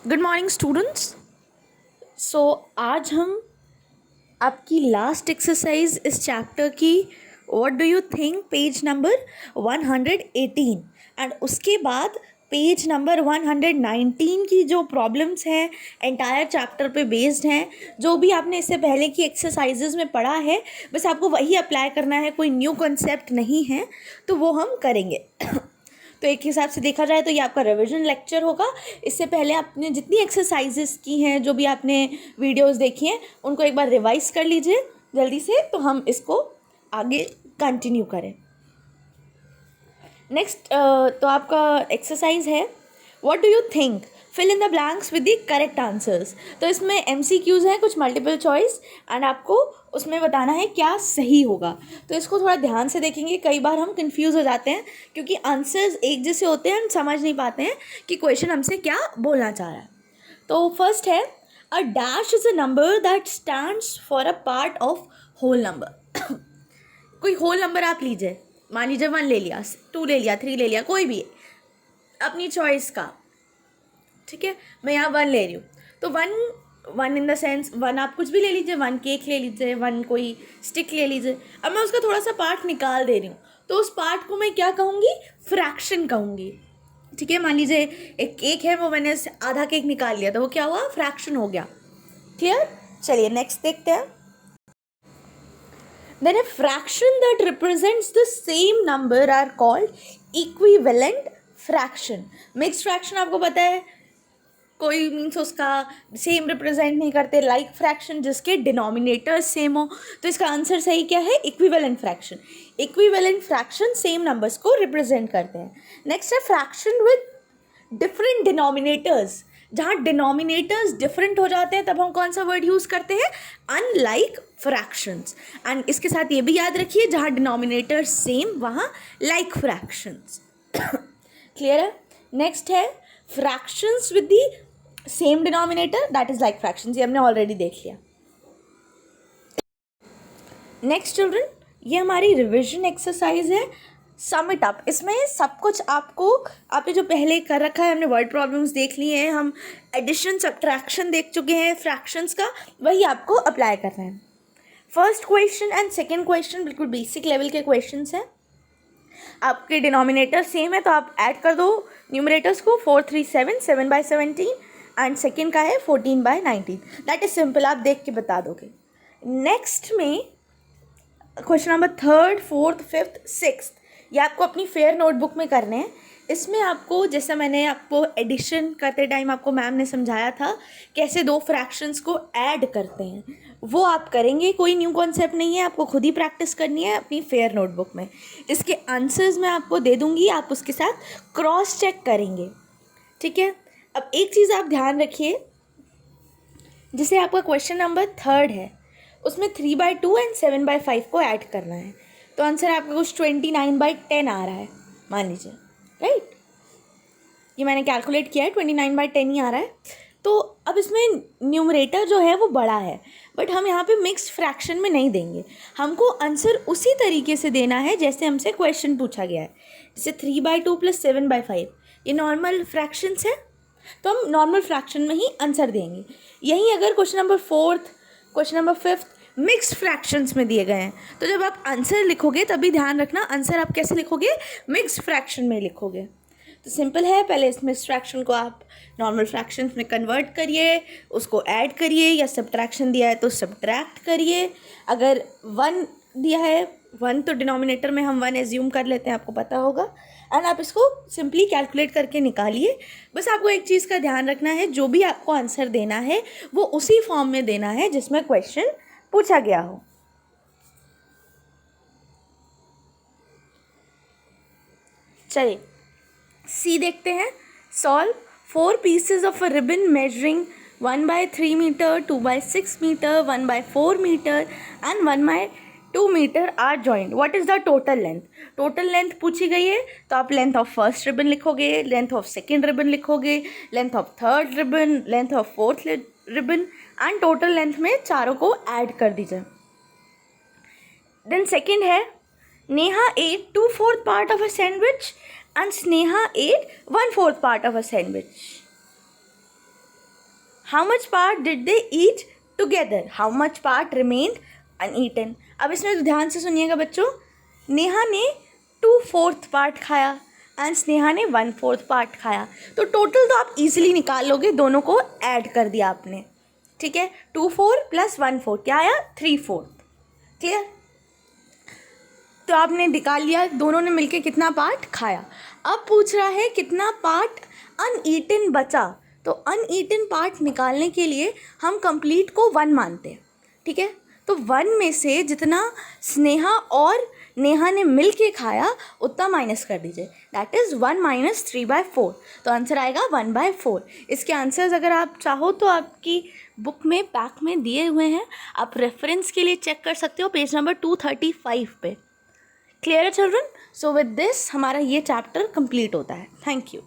Good morning students. सो आज हम आपकी लास्ट एक्सरसाइज इस चैप्टर की what do you think page number 118 and उसके बाद पेज नंबर 119 की जो प्रॉब्लम्स हैं एंटायर चैप्टर पे बेस्ड हैं। जो भी आपने इससे पहले की एक्सरसाइजेज में पढ़ा है बस आपको वही अप्लाई करना है, कोई न्यू कॉन्सेप्ट नहीं है, तो वो हम करेंगे। तो एक हिसाब से देखा जाए तो ये आपका रिवीजन लेक्चर होगा। इससे पहले आपने जितनी एक्सरसाइजेस की हैं, जो भी आपने वीडियोस देखी हैं, उनको एक बार रिवाइज कर लीजिए जल्दी से, तो हम इसको आगे कंटिन्यू करें। नेक्स्ट तो आपका एक्सरसाइज है what do you think, fill in the blanks with the correct answers. तो इसमें MCQs हैं, कुछ मल्टीपल चॉइस, एंड आपको उसमें बताना है क्या सही होगा। तो इसको थोड़ा ध्यान से देखेंगे, कई बार हम कंफ्यूज हो जाते हैं क्योंकि आंसर्स एक जैसे होते हैं, हम समझ नहीं पाते हैं कि क्वेश्चन हमसे क्या बोलना चाह रहा है। तो फर्स्ट है a dash is a number that stands for a part of whole number. कोई होल नंबर आप लीजिए, मान लीजिए 1 ले लिया, 2 ले लिया, 3 ले लिया, कोई भी अपनी चॉइस का, ठीक है। मैं यहाँ 1 ले रही हूँ, तो 1 इन द सेंस 1 आप कुछ भी ले लीजिए, 1 केक ले लीजिए, 1 कोई स्टिक ले लीजिए। अब मैं उसका थोड़ा सा पार्ट निकाल दे रही हूँ, तो उस पार्ट को मैं क्या कहूँगी, फ्रैक्शन कहूँगी, ठीक है। मान लीजिए एक केक है, वो मैंने आधा केक निकाल लिया, तो वो क्या हुआ, फ्रैक्शन हो गया। क्लियर। चलिए नेक्स्ट देखते हैं। Then a fraction that represents the same number are called equivalent fraction. Mixed fraction आपको पता है, कोई मीन्स उसका सेम रिप्रेजेंट नहीं करते, लाइक फ्रैक्शन जिसके डिनोमिनेटर सेम हो। तो इसका आंसर सही क्या है, equivalent fraction. Equivalent fraction same numbers को रिप्रेजेंट करते हैं। नेक्स्ट है फ्रैक्शन विद डिफरेंट डिनोमिनेटर्स। जहाँ डिनोमिनेटर्स डिफरेंट हो जाते हैं तब हम कौन सा वर्ड यूज़ करते हैं, अनलाइक फ्रैक्शंस। एंड इसके साथ ये भी याद रखिए, जहाँ डिनोमिनेटर्स सेम वहाँ लाइक फ्रैक्शंस। क्लियर है। नेक्स्ट है fractions with the same denominator, that is like fractions, ये हमने ऑलरेडी देख लिया। नेक्स्ट चिल्ड्रन, ये हमारी रिविजन एक्सरसाइज है, सम इट अप। इसमें सब कुछ आपने जो पहले कर रखा है, हमने वर्ड प्रॉब्लम्स देख लिए हैं, हम एडिशन सब्ट्रैक्शन देख चुके हैं फ्रैक्शंस का, वही आपको अप्लाई करना है। First question and second question बिल्कुल बेसिक लेवल के क्वेश्चंस हैं। आपके डिनोमिनेटर सेम है तो आप ऐड कर दो न्यूमरेटर्स को, 4 3 7 7 बाई 17, एंड सेकेंड का है 14 बाई 19। दैट इज सिंपल, आप देख के बता दोगे। नेक्स्ट में question number 3rd 4th 5th 6th, ये आपको अपनी फेयर नोटबुक में करने हैं। इसमें आपको, जैसा मैंने आपको एडिशन करते टाइम आपको मैम ने समझाया था कैसे दो फ्रैक्शंस को ऐड करते हैं, वो आप करेंगे। कोई न्यू कॉन्सेप्ट नहीं है, आपको खुद ही प्रैक्टिस करनी है अपनी फेयर नोटबुक में। इसके आंसर्स मैं आपको दे दूँगी, आप उसके साथ क्रॉस चेक करेंगे, ठीक है। अब एक चीज़ आप ध्यान रखिए, जैसे आपका क्वेश्चन नंबर 3rd है, उसमें 3/2 एंड 7/5 को ऐड करना है, तो आंसर आपका कुछ 29/10 आ रहा है, मान लीजिए, राइट। ये मैंने कैलकुलेट किया है, 29/10 ही आ रहा है। तो अब इसमें न्यूमरेटर जो है वो बड़ा है, बट हम यहाँ पे मिक्स्ड फ्रैक्शन में नहीं देंगे, हमको आंसर उसी तरीके से देना है जैसे हमसे क्वेश्चन पूछा गया है। जैसे 3/2 + 7/5 ये नॉर्मल फ्रैक्शंस है, तो हम नॉर्मल फ्रैक्शन में ही आंसर देंगे। यही अगर question number 4th, question number 5th mixed fractions में दिए गए हैं, तो जब आप आंसर लिखोगे तभी ध्यान रखना आंसर आप कैसे लिखोगे, मिक्स्ड फ्रैक्शन में लिखोगे। तो सिंपल है, पहले इस मिक्स्ड फ्रैक्शन को आप नॉर्मल फ्रैक्शंस में कन्वर्ट करिए, उसको ऐड करिए, या सब्ट्रैक्शन दिया है तो सब्ट्रैक्ट करिए। अगर 1 दिया है, 1 तो डिनोमिनेटर में हम 1 एज्यूम कर लेते हैं, आपको पता होगा, एंड आप इसको सिंपली कैलकुलेट करके निकालिए। बस आपको एक चीज़ का ध्यान रखना है, जो भी आपको आंसर देना है वो उसी फॉर्म में देना है जिसमें क्वेश्चन पूछा गया हो। चलिए सी देखते हैं। Solve 4 pieces of a ribbon measuring 1/3 meter, 2/6 meter, 1/4 meter and 1/2 meter are joined. What is the total length? Total length पूछी गई है, तो आप लेंथ ऑफ फर्स्ट रिबन लिखोगे, लेंथ ऑफ सेकेंड रिबन लिखोगे, length of third ribbon, length of fourth ribbon, and total length में चारों को ऐड कर दीजिए। देन सेकेंड है Neha ate 2/4 part of a sandwich and Sneha ate 1/4 part of a sandwich. How much part did they eat together, how much part remained uneaten. अब इसमें तो ध्यान से सुनिएगा बच्चों, नेहा ने 2/4 पार्ट खाया एंड स्नेहा ने 1/4 पार्ट खाया, तो टोटल तो आप इजीली निकाल लोगे, दोनों को ऐड कर दिया आपने, ठीक है। 2/4 + 1/4 क्या आया, 3/4। क्लियर, तो आपने निकाल लिया दोनों ने मिलके कितना पार्ट खाया। अब पूछ रहा है कितना पार्ट अनईटन बचा, तो अनईटन पार्ट निकालने के लिए हम कंप्लीट को 1 मानते हैं, ठीक है। तो 1 में से जितना स्नेहा और नेहा ने मिल के खाया उतना माइनस कर दीजिए, दैट इज़ 1 - 3/4, तो आंसर आएगा 1/4। इसके आंसर्स अगर आप चाहो तो आपकी बुक में बैक में दिए हुए हैं, आप रेफरेंस के लिए चेक कर सकते हो पेज नंबर 235 पे। क्लियर है चिल्ड्रन? सो विद दिस हमारा ये चैप्टर कंप्लीट होता है। Thank you.